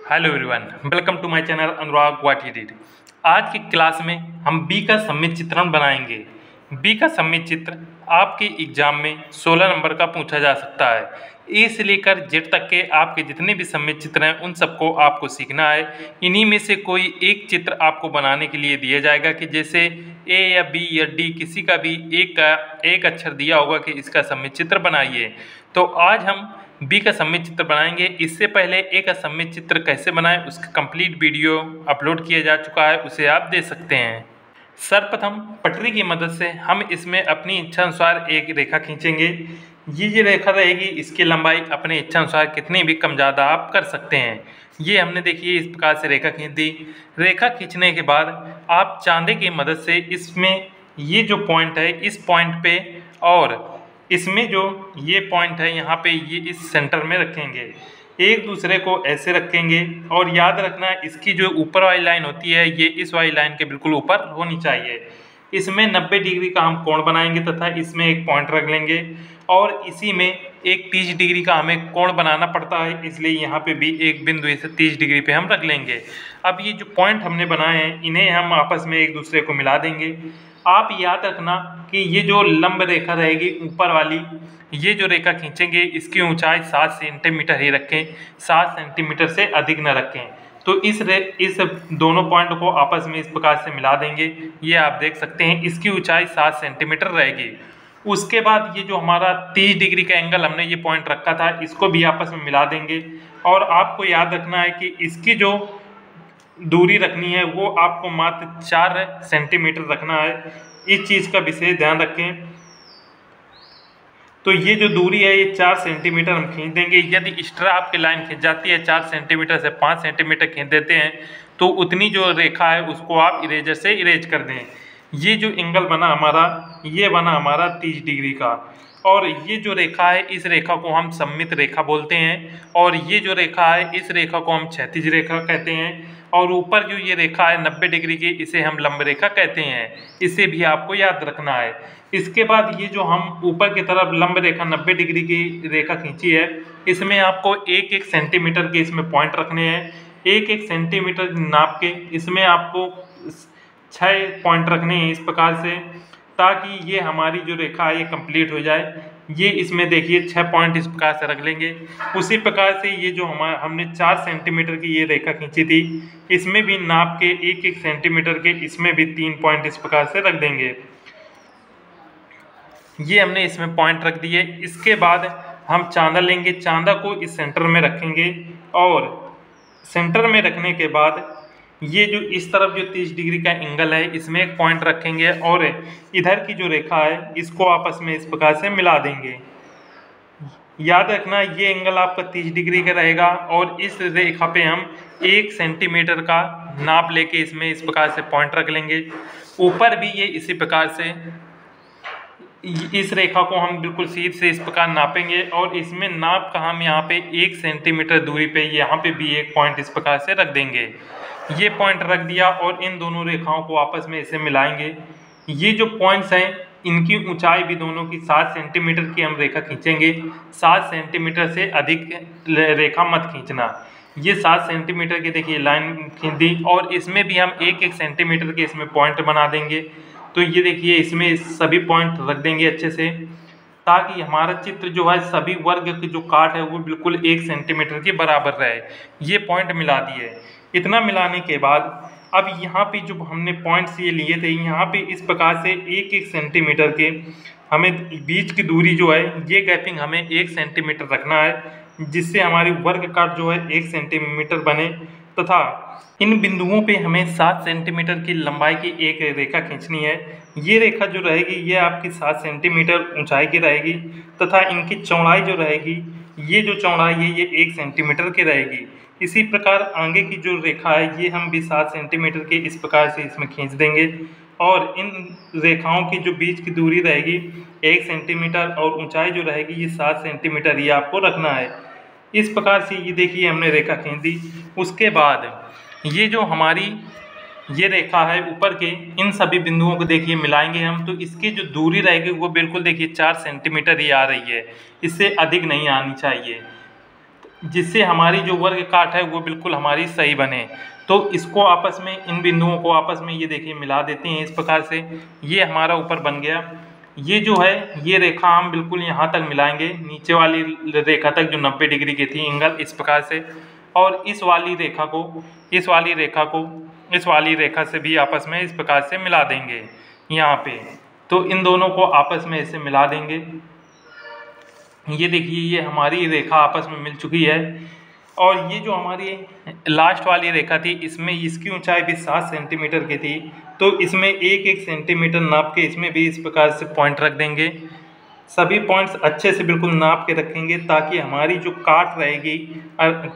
Hello everyone, welcome to my channel Anurag what he did. आज की class में हम बी का सम्मित चित्रण बनाएंगे। बी का सम्मित चित्र आपके एग्जाम में 16 नंबर का पूछा जा सकता है। ए से लेकर जेड तक के आपके जितने भी सम्मित चित्र हैं उन सबको आपको सीखना है। इन्हीं में से कोई एक चित्र आपको बनाने के लिए दिया जाएगा कि जैसे ए या बी या डी किसी का भी एक अक्षर दिया होगा कि इसका सम्मित चित्र बनाइए। तो आज हम बी का सम्मित चित्र बनाएंगे। इससे पहले ए का सम्मित चित्र कैसे बनाएं उसका कंप्लीट वीडियो अपलोड किया जा चुका है, उसे आप देख सकते हैं। सर्वप्रथम पटरी की मदद से हम इसमें अपनी इच्छा अनुसार एक रेखा खींचेंगे। ये जो रेखा रहेगी इसकी लंबाई अपने इच्छा अनुसार कितनी भी कम ज़्यादा आप कर सकते हैं। ये हमने देखिए इस प्रकार से रेखा खींच दी। रेखा खींचने के बाद आप चांदे की मदद से इसमें ये जो पॉइंट है इस पॉइंट पे और इसमें जो ये पॉइंट है यहाँ पे ये इस सेंटर में रखेंगे, एक दूसरे को ऐसे रखेंगे। और याद रखना इसकी जो ऊपर वाली लाइन होती है ये इस वाली लाइन के बिल्कुल ऊपर होनी चाहिए। इसमें 90 डिग्री का हम कोण बनाएंगे तथा इसमें एक पॉइंट रख लेंगे और इसी में एक 30 डिग्री का हमें कोण बनाना पड़ता है, इसलिए यहाँ पे भी एक बिंदु इसे 30 डिग्री पे हम रख लेंगे। अब ये जो पॉइंट हमने बनाए हैं इन्हें हम आपस में एक दूसरे को मिला देंगे। आप याद रखना कि ये जो लंब रेखा रहेगी ऊपर वाली, ये जो रेखा खींचेंगे इसकी ऊंचाई 7 सेंटीमीटर ही रखें, 7 सेंटीमीटर से अधिक न रखें। तो इस दोनों पॉइंट को आपस में इस प्रकार से मिला देंगे। ये आप देख सकते हैं इसकी ऊंचाई 7 सेंटीमीटर रहेगी। उसके बाद ये जो हमारा 30 डिग्री का एंगल हमने ये पॉइंट रखा था इसको भी आपस में मिला देंगे। और आपको याद रखना है कि इसकी जो दूरी रखनी है वो आपको मात्र 4 सेंटीमीटर रखना है। इस चीज़ का विशेष ध्यान रखें। तो ये जो दूरी है ये 4 सेंटीमीटर हम खींच देंगे। यदि एक्स्ट्रा आपकी लाइन खींच जाती है 4 सेंटीमीटर से 5 सेंटीमीटर खींच देते हैं तो उतनी जो रेखा है उसको आप इरेजर से इरेज कर दें। ये जो एंगल बना हमारा ये बना हमारा 30 डिग्री का। और ये जो रेखा है इस रेखा को हम सममित रेखा बोलते हैं। और ये जो रेखा है इस रेखा को हम क्षैतिज रेखा कहते हैं। और ऊपर जो ये रेखा है 90 डिग्री की इसे हम लंब रेखा कहते हैं। इसे भी आपको याद रखना है। इसके बाद ये जो हम ऊपर की तरफ लंब रेखा 90 डिग्री की रेखा खींची है इसमें आपको 1-1 सेंटीमीटर के इसमें पॉइंट रखने हैं। 1-1 सेंटीमीटर नाप के इसमें आपको 6 पॉइंट रखने हैं इस प्रकार से, ताकि ये हमारी जो रेखा है ये कंप्लीट हो जाए। ये इसमें देखिए 6 पॉइंट इस प्रकार से रख लेंगे। उसी प्रकार से ये जो हमने 4 सेंटीमीटर की ये रेखा खींची थी इसमें भी नाप के 1-1 सेंटीमीटर के इसमें भी 3 पॉइंट इस प्रकार से रख देंगे। ये हमने इसमें पॉइंट रख दिए। इसके बाद हम चांदा लेंगे, चांदा को इस सेंटर में रखेंगे और सेंटर में रखने के बाद ये जो इस तरफ जो 30 डिग्री का एंगल है इसमें एक पॉइंट रखेंगे और इधर की जो रेखा है इसको आपस में इस प्रकार से मिला देंगे। याद रखना ये एंगल आपका 30 डिग्री का रहेगा और इस रेखा पे हम 1 सेंटीमीटर का नाप लेके इसमें इस प्रकार से पॉइंट रख लेंगे। ऊपर भी ये इसी प्रकार से इस रेखा को हम बिल्कुल सीध से इस प्रकार नापेंगे और इसमें नाप का हम यहाँ पे 1 सेंटीमीटर दूरी पे यहाँ पे भी एक पॉइंट इस प्रकार से रख देंगे। ये पॉइंट रख दिया और इन दोनों रेखाओं को आपस में इसे मिलाएंगे। ये जो पॉइंट्स हैं इनकी ऊंचाई भी दोनों की 7 सेंटीमीटर की हम रेखा खींचेंगे। 7 सेंटीमीटर से अधिक रेखा मत खींचना। ये 7 सेंटीमीटर की देखिए लाइन खींच दी और इसमें भी हम 1-1 सेंटीमीटर के इसमें पॉइंट बना देंगे। तो ये देखिए इसमें सभी पॉइंट रख देंगे अच्छे से, ताकि हमारा चित्र जो है सभी वर्ग की जो काट है वो बिल्कुल 1 सेंटीमीटर के बराबर रहे। ये पॉइंट मिला दिए। इतना मिलाने के बाद अब यहाँ पे जो हमने पॉइंट्स ये लिए थे यहाँ पे इस प्रकार से 1-1 सेंटीमीटर के हमें बीच की दूरी जो है ये गैपिंग हमें 1 सेंटीमीटर रखना है, जिससे हमारी वर्ग काट जो है 1 सेंटीमीटर बने। तथा इन बिंदुओं पे हमें 7 सेंटीमीटर की लंबाई की एक रेखा खींचनी है। ये रेखा जो रहेगी ये आपकी 7 सेंटीमीटर ऊंचाई की रहेगी तथा इनकी चौड़ाई जो रहेगी ये जो चौड़ाई है ये 1 सेंटीमीटर की रहेगी। इसी प्रकार आगे की जो रेखा है ये हम भी 7 सेंटीमीटर के इस प्रकार से इसमें खींच देंगे और इन रेखाओं की जो बीच की दूरी रहेगी 1 सेंटीमीटर और ऊंचाई जो रहेगी ये 7 सेंटीमीटर ये आपको रखना है। इस प्रकार से ये देखिए हमने रेखा खींच दी। उसके बाद ये जो हमारी ये रेखा है ऊपर के इन सभी बिंदुओं को देखिए मिलाएंगे हम। तो इसकी जो दूरी रहेगी वो बिल्कुल देखिए 4 सेंटीमीटर ही आ रही है, इससे अधिक नहीं आनी चाहिए। जिससे हमारी जो वर्ग काट है वो बिल्कुल हमारी सही बने। तो इसको आपस में, इन बिंदुओं को आपस में ये देखिए मिला देते हैं इस प्रकार से। ये हमारा ऊपर बन गया। ये जो है ये रेखा हम बिल्कुल यहाँ तक मिलाएंगे, नीचे वाली रेखा तक जो 90 डिग्री की थी एंगल, इस प्रकार से। और इस वाली रेखा को इस वाली रेखा से भी आपस में इस प्रकार से मिला देंगे यहाँ पे। तो इन दोनों को आपस में ऐसे मिला देंगे। ये देखिए ये हमारी रेखा आपस में मिल चुकी है। और ये जो हमारी लास्ट वाली रेखा थी इसमें इसकी ऊंचाई भी 7 सेंटीमीटर की थी। तो इसमें एक एक सेंटीमीटर नाप के इसमें भी इस प्रकार से पॉइंट रख देंगे। सभी पॉइंट्स अच्छे से बिल्कुल नाप के रखेंगे ताकि हमारी जो काट रहेगी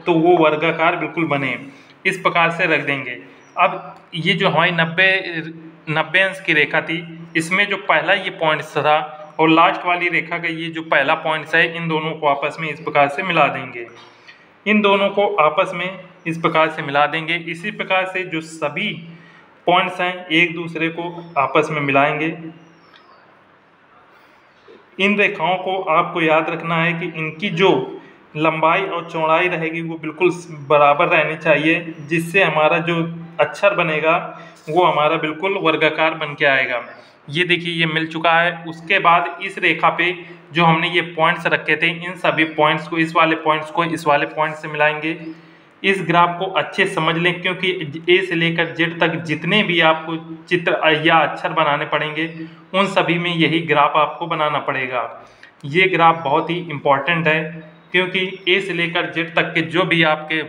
तो वो वर्गाकार बिल्कुल बने। इस प्रकार से रख देंगे। अब ये जो हमारी 90 अंश की रेखा थी इसमें जो पहला ये पॉइंट था और लास्ट वाली रेखा का ये जो पहला पॉइंट है, इन दोनों को आपस में इस प्रकार से मिला देंगे। इन दोनों को आपस में इस प्रकार से मिला देंगे। इसी प्रकार से जो सभी पॉइंट्स हैं एक दूसरे को आपस में मिलाएंगे। इन रेखाओं को आपको याद रखना है कि इनकी जो लंबाई और चौड़ाई रहेगी वो बिल्कुल बराबर रहनी चाहिए, जिससे हमारा जो अक्षर बनेगा वो हमारा बिल्कुल वर्गाकार बन के आएगा। ये देखिए ये मिल चुका है। उसके बाद इस रेखा पे जो हमने ये पॉइंट्स रखे थे इन सभी पॉइंट्स को इस वाले पॉइंट से मिलाएंगे। इस ग्राफ को अच्छे समझ लें क्योंकि ए से लेकर जेड तक जितने भी आपको चित्र या अक्षर बनाने पड़ेंगे उन सभी में यही ग्राफ आपको बनाना पड़ेगा। ये ग्राफ बहुत ही इम्पॉर्टेंट है क्योंकि ए से लेकर जेड तक के जो भी आपके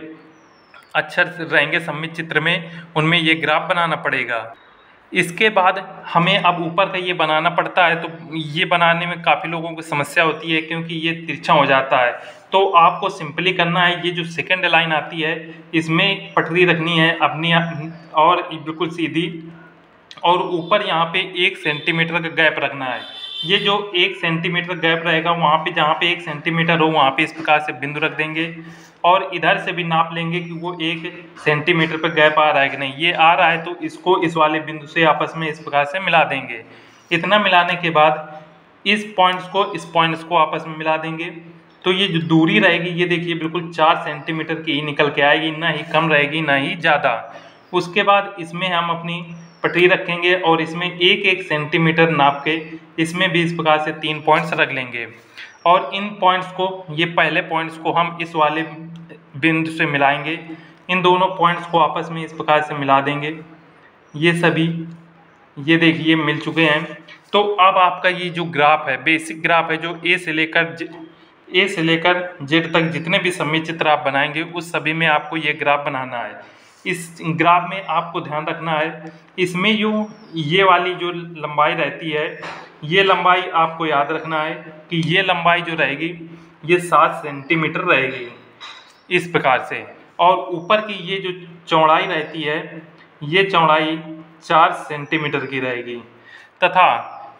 अक्षर रहेंगे सम्मित चित्र में उनमें ये ग्राफ बनाना पड़ेगा। इसके बाद हमें अब ऊपर का ये बनाना पड़ता है। तो ये बनाने में काफ़ी लोगों को समस्या होती है क्योंकि ये तिरछा हो जाता है। तो आपको सिंपली करना है, ये जो सेकंड लाइन आती है इसमें पटरी रखनी है अपनी और बिल्कुल सीधी, और ऊपर यहाँ पे 1 सेंटीमीटर का गैप रखना है। ये जो 1 सेंटीमीटर गैप रहेगा वहाँ पे जहाँ पे 1 सेंटीमीटर हो वहाँ पे इस प्रकार से बिंदु रख देंगे और इधर से भी नाप लेंगे कि वो 1 सेंटीमीटर पर गैप आ रहा है कि नहीं। ये आ रहा है तो इसको इस वाले बिंदु से आपस में इस प्रकार से मिला देंगे। इतना मिलाने के बाद इस पॉइंट्स को आपस में मिला देंगे। तो ये जो दूरी रहेगी ये देखिए बिल्कुल 4 सेंटीमीटर की ही निकल के आएगी, ना ही कम रहेगी ना ही ज़्यादा। उसके बाद इसमें हम अपनी पटरी रखेंगे और इसमें 1-1 सेंटीमीटर नाप के इसमें भी इस प्रकार से 3 पॉइंट्स रख लेंगे। और इन पॉइंट्स को, ये पहले पॉइंट्स को हम इस वाले बिंदु से मिलाएंगे। इन दोनों पॉइंट्स को आपस में इस प्रकार से मिला देंगे। ये सभी ये देखिए मिल चुके हैं। तो अब आपका ये जो ग्राफ है, बेसिक ग्राफ है, जो ए से लेकर जेड तक जितने भी सम्मित चित्र आप बनाएंगे उस सभी में आपको ये ग्राफ बनाना है। इस ग्राफ में आपको ध्यान रखना है इसमें जो ये वाली जो लंबाई रहती है ये लंबाई आपको याद रखना है कि ये लंबाई जो रहेगी ये 7 सेंटीमीटर रहेगी इस प्रकार से। और ऊपर की ये जो चौड़ाई रहती है ये चौड़ाई 4 सेंटीमीटर की रहेगी। तथा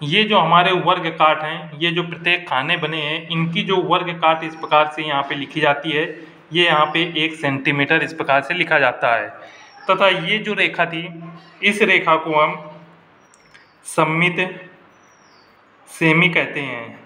ये जो हमारे वर्ग काट हैं, ये जो प्रत्येक खाने बने हैं इनकी जो वर्ग काट इस प्रकार से यहाँ पे लिखी जाती है। ये यहाँ पे 1 सेंटीमीटर इस प्रकार से लिखा जाता है। तथा ये जो रेखा थी इस रेखा को हम सम्मित सेमी कहते हैं।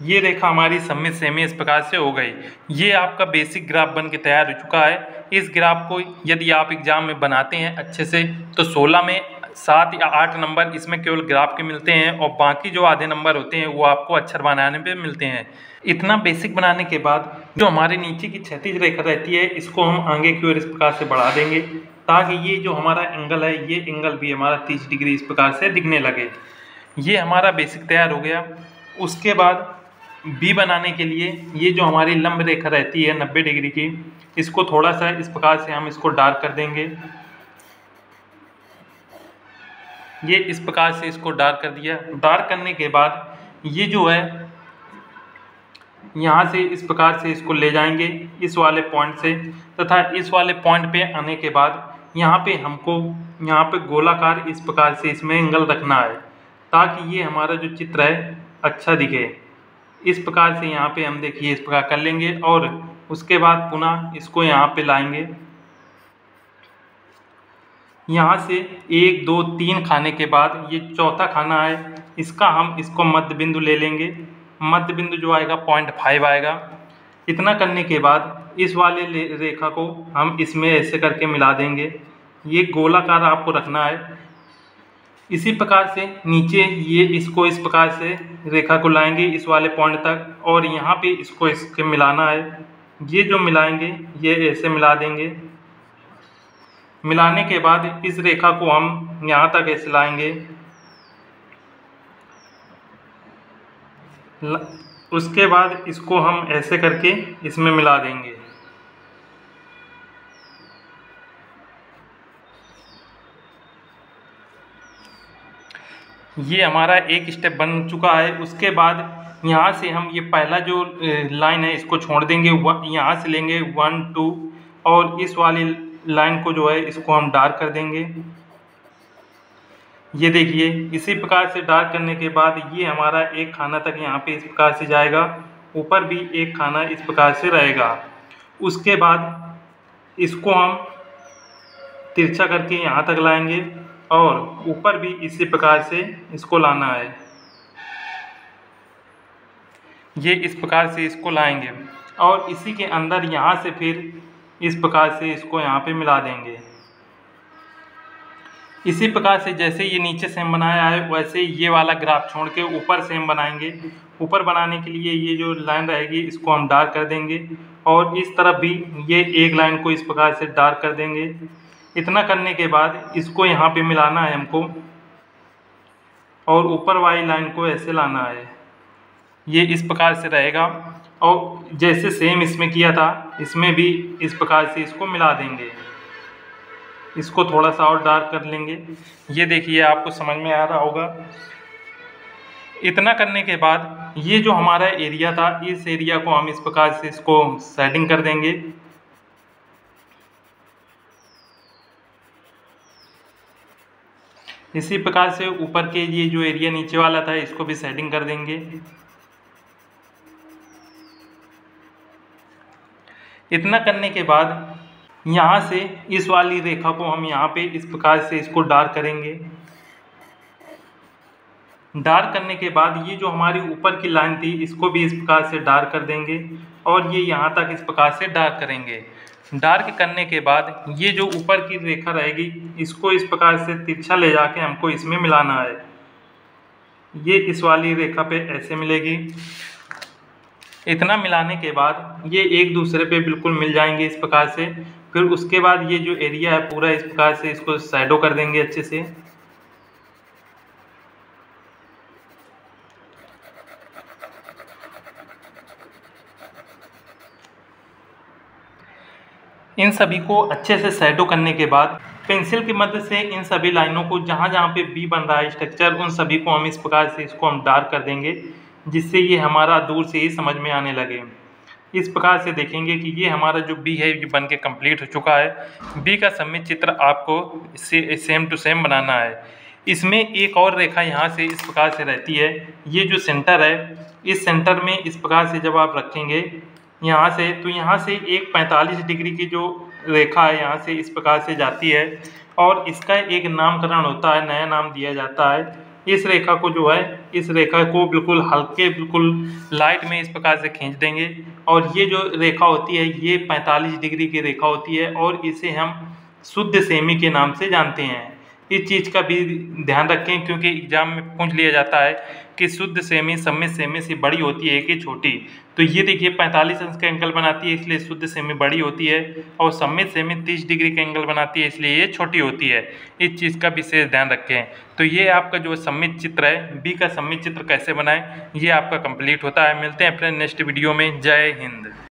ये रेखा हमारी सम्मित सेमी इस प्रकार से हो गई। ये आपका बेसिक ग्राफ बन के तैयार हो चुका है। इस ग्राफ को यदि आप एग्जाम में बनाते हैं अच्छे से तो 16 में 7 या 8 नंबर इसमें केवल ग्राफ के मिलते हैं और बाकी जो आधे नंबर होते हैं वो आपको अक्षर बनाने पे मिलते हैं। इतना बेसिक बनाने के बाद जो हमारे नीचे की क्षैतिज रेखा रहती है इसको हम आगे की ओर इस प्रकार से बढ़ा देंगे ताकि ये जो हमारा एंगल है ये एंगल भी हमारा 30 डिग्री इस प्रकार से दिखने लगे। ये हमारा बेसिक तैयार हो गया। उसके बाद बी बनाने के लिए ये जो हमारी लंब रेखा रहती है 90 डिग्री की, इसको थोड़ा सा इस प्रकार से हम इसको डार्क कर देंगे। ये इस प्रकार से इसको डार्क कर दिया। डार्क करने के बाद ये जो है यहाँ से इस प्रकार से इसको ले जाएंगे इस वाले पॉइंट से, तथा इस वाले पॉइंट पे आने के बाद यहाँ पे हमको यहाँ पे गोलाकार इस प्रकार से इसमें एंगल रखना है ताकि ये हमारा जो चित्र है अच्छा दिखे। इस प्रकार से यहाँ पे हम देखिए इस प्रकार कर लेंगे और उसके बाद पुनः इसको यहाँ पे लाएंगे। यहाँ से 1 2 3 खाने के बाद ये चौथा खाना है, इसका हम इसको मध्य बिंदु ले लेंगे। मध्य बिंदु जो आएगा 0.5 आएगा। इतना करने के बाद इस वाले रेखा को हम इसमें ऐसे करके मिला देंगे। ये गोलाकार आपको रखना है। इसी प्रकार से नीचे ये इसको इस प्रकार से रेखा को लाएंगे इस वाले पॉइंट तक, और यहाँ पे इसको इसके मिलाना है। ये जो मिलाएंगे ये ऐसे मिला देंगे। मिलाने के बाद इस रेखा को हम यहाँ तक ऐसे लाएंगे। उसके बाद इसको हम ऐसे करके इसमें मिला देंगे। ये हमारा एक स्टेप बन चुका है। उसके बाद यहाँ से हम ये पहला जो लाइन है इसको छोड़ देंगे। यहाँ से लेंगे 1 2 और इस वाली लाइन को जो है इसको हम डार्क कर देंगे। ये देखिए, इसी प्रकार से डार्क करने के बाद ये हमारा एक खाना तक यहाँ पे इस प्रकार से जाएगा, ऊपर भी एक खाना इस प्रकार से रहेगा। उसके बाद इसको हम तिरछा करके यहाँ तक लाएंगे और ऊपर भी इसी प्रकार से इसको लाना है। ये इस प्रकार से इसको लाएंगे और इसी के अंदर यहाँ से फिर इस प्रकार से इसको यहाँ पे मिला देंगे। इसी प्रकार से जैसे ये नीचे सेम बनाया है वैसे ये वाला ग्राफ छोड़ के ऊपर सेम बनाएंगे। ऊपर बनाने के लिए ये जो लाइन रहेगी इसको हम डार्क कर देंगे और इस तरफ भी ये एक लाइन को इस प्रकार से डार्क कर देंगे। इतना करने के बाद इसको यहाँ पे मिलाना है हमको और ऊपर वाली लाइन को ऐसे लाना है। ये इस प्रकार से रहेगा और जैसे सेम इसमें किया था इसमें भी इस प्रकार से इसको मिला देंगे। इसको थोड़ा सा और डार्क कर लेंगे। ये देखिए, आपको समझ में आ रहा होगा। इतना करने के बाद ये जो हमारा एरिया था इस एरिया को हम इस प्रकार से इसको सेटिंग कर देंगे। इसी प्रकार से ऊपर के ये जो एरिया नीचे वाला था इसको भी सेटिंग कर देंगे। इतना करने के बाद यहाँ से इस वाली रेखा को हम यहाँ पे इस प्रकार से इसको डार्क करेंगे। डार्क करने के बाद ये जो हमारी ऊपर की लाइन थी इसको भी इस प्रकार से डार्क कर देंगे और ये यहाँ तक इस प्रकार से डार्क करेंगे। डार्क करने के बाद ये जो ऊपर की रेखा रहेगी इसको इस प्रकार से तिरछा ले जाके हमको इसमें मिलाना है। ये इस वाली रेखा पे ऐसे मिलेगी। इतना मिलाने के बाद ये एक दूसरे पे बिल्कुल मिल जाएंगे इस प्रकार से। फिर उसके बाद ये जो एरिया है पूरा इस प्रकार से इसको शैडो कर देंगे अच्छे से। इन सभी को अच्छे से शैडो करने के बाद पेंसिल की मदद से इन सभी लाइनों को जहाँ जहाँ पे बी बन रहा है स्ट्रक्चर उन सभी को हम इस प्रकार से इसको हम डार्क कर देंगे, जिससे ये हमारा दूर से ही समझ में आने लगे। इस प्रकार से देखेंगे कि ये हमारा जो बी है ये बन के कम्प्लीट हो चुका है। बी का सममित चित्र आपको सेम टू सेम बनाना है। इसमें एक और रेखा यहाँ से इस प्रकार से रहती है। ये जो सेंटर है इस सेंटर में इस प्रकार से जब आप रखेंगे यहाँ से, तो यहाँ से एक 45 डिग्री की जो रेखा है यहाँ से इस प्रकार से जाती है और इसका एक नामकरण होता है, नया नाम दिया जाता है। इस रेखा को जो है इस रेखा को बिल्कुल हल्के बिल्कुल लाइट में इस प्रकार से खींच देंगे और ये जो रेखा होती है ये 45 डिग्री की रेखा होती है और इसे हम शुद्ध सेमी के नाम से जानते हैं। इस चीज़ का भी ध्यान रखें क्योंकि एग्जाम में पूछ लिया जाता है कि शुद्ध सेमी सममित सेमी से बड़ी होती है कि छोटी। तो ये देखिए 45 अंश का एंगल बनाती है इसलिए शुद्ध सेमी बड़ी होती है और सममित सेमी 30 डिग्री का एंगल बनाती है इसलिए ये छोटी होती है। इस चीज़ का विशेष ध्यान रखें। तो ये आपका जो सममित चित्र है बी का सममित चित्र कैसे बनाएं ये आपका कंप्लीट होता है। मिलते हैं अपने नेक्स्ट वीडियो में। जय हिंद।